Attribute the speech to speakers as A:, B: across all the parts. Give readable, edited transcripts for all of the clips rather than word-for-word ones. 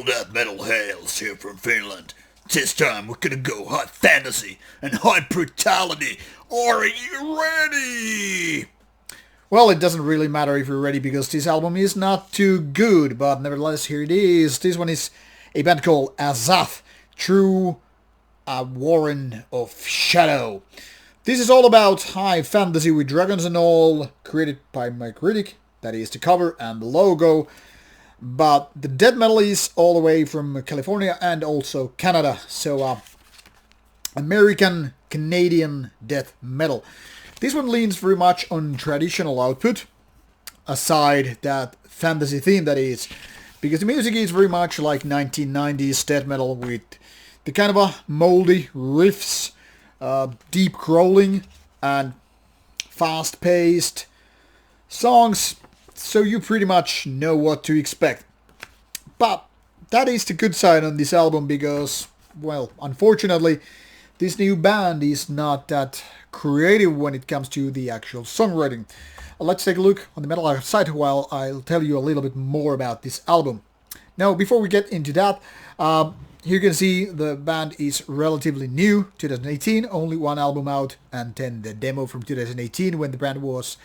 A: All That Metal hails here from Finland. This time we're gonna go high fantasy and high brutality. Are you ready?
B: Well, it doesn't really matter if you're ready because this album is not too good, but nevertheless, here it is. This one is a band called Azath, True a Warren of Shadow. This is all about high fantasy with dragons and all, created by my critic. That is the cover and the logo. But the death metal is all the way from California and also Canada. So American Canadian death metal. This one leans very much on traditional output, aside that fantasy theme that is, because the music is very much like 1990s death metal with the kind of a moldy riffs, deep crawling and fast-paced songs, so you pretty much know what to expect. But that is the good side on this album because, well, unfortunately, this new band is not that creative when it comes to the actual songwriting. Let's take a look on the Metal Archive site while I'll tell you a little bit more about this album. Now, before we get into that, here you can see the band is relatively new, 2018, only one album out, and then the demo from 2018 when the band was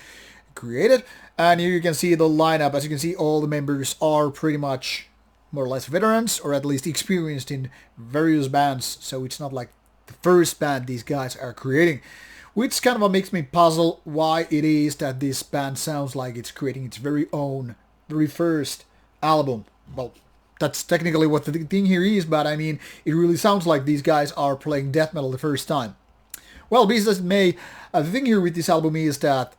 B: created. And here you can see the lineup. As you can see, all the members are pretty much more or less veterans, or at least experienced in various bands, so it's not like the first band these guys are creating. Which kind of makes me puzzle why it is that this band sounds like it's creating its very own, very first album. Well, that's technically what the thing here is, but I mean, it really sounds like these guys are playing death metal the first time. Well, be as it may, the thing here with this album is that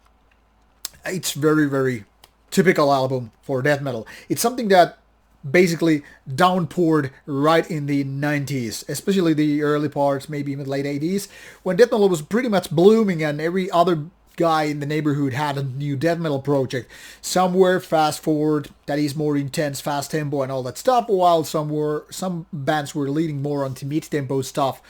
B: it's very, very typical album for death metal. It's something that basically downpoured right in the 90s, especially the early parts, maybe even late 80s, when death metal was pretty much blooming and every other guy in the neighborhood had a new death metal project. Some were fast forward, that is more intense, fast tempo and all that stuff, while some bands were leaning more on to mid-tempo stuff.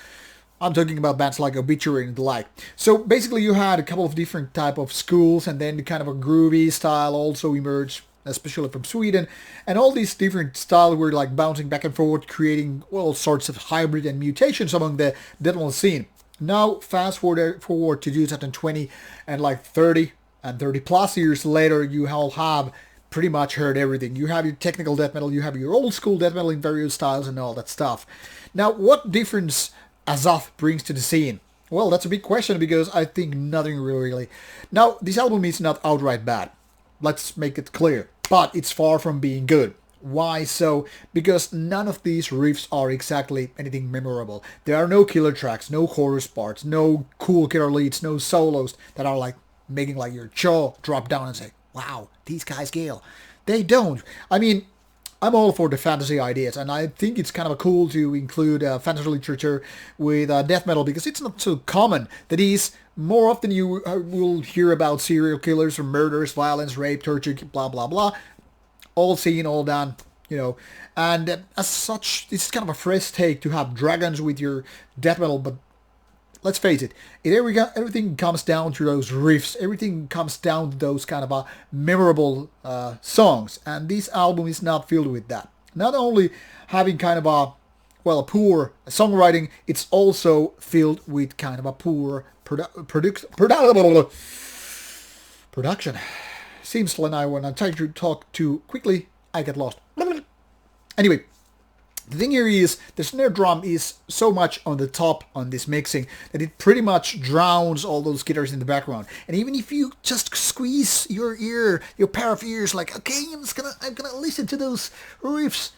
B: I'm talking about bands like Obituary and the like. So basically you had a couple of different type of schools, and then kind of a groovy style also emerged, especially from Sweden, and all these different styles were like bouncing back and forth, creating all sorts of hybrid and mutations among the death metal scene. Now fast forward to 2020, and like 30 and 30 plus years later, you all have pretty much heard everything. You have your technical death metal, you have your old school death metal in various styles and all that stuff. Now, what difference Azath brings to the scene? Well, that's a big question because I think nothing really. Now, this album is not outright bad. Let's make it clear. But it's far from being good. Why so? Because none of these riffs are exactly anything memorable. There are no killer tracks, no chorus parts, no cool guitar leads, no solos that are like making like your jaw drop down and say, wow, these guys kill. They don't. I mean, I'm all for the fantasy ideas, and I think it's kind of cool to include fantasy literature with death metal because it's not so common. That is, more often you will hear about serial killers or murders, violence, rape, torture, blah, blah, blah. All seen, all done, you know. And as such, this is kind of a fresh take to have dragons with your death metal, but let's face it, everything comes down to those riffs. Everything comes down to those kind of memorable songs. And this album is not filled with that. Not only having kind of a poor songwriting, it's also filled with kind of a poor production. Seems like when I try to talk too quickly, I get lost. Anyway. The thing here is, the snare drum is so much on the top on this mixing that it pretty much drowns all those guitars in the background. And even if you just squeeze your pair of ears, like, okay, I'm gonna listen to those riffs,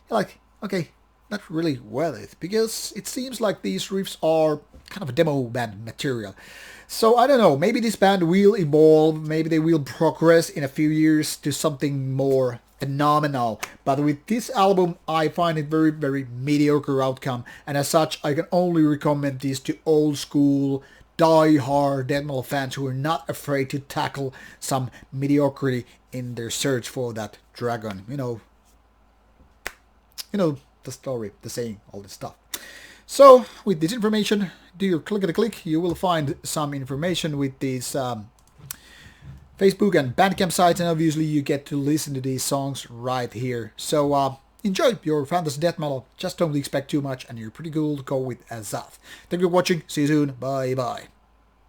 B: you're like, okay, not really worth it, because it seems like these riffs are kind of a demo band material. So I don't know, maybe this band will evolve, maybe they will progress in a few years to something more phenomenal, but with this album I find it very, very mediocre outcome, and as such I can only recommend this to old school die-hard death metal fans who are not afraid to tackle some mediocrity in their search for that dragon. You know the story, the saying, all this stuff. So with this information, do your click, you will find some information with these Facebook and Bandcamp sites, and obviously you get to listen to these songs right here. So enjoy your fantasy death metal. Just don't expect too much, and you're pretty cool to go with Azath. Thank you for watching. See you soon. Bye bye.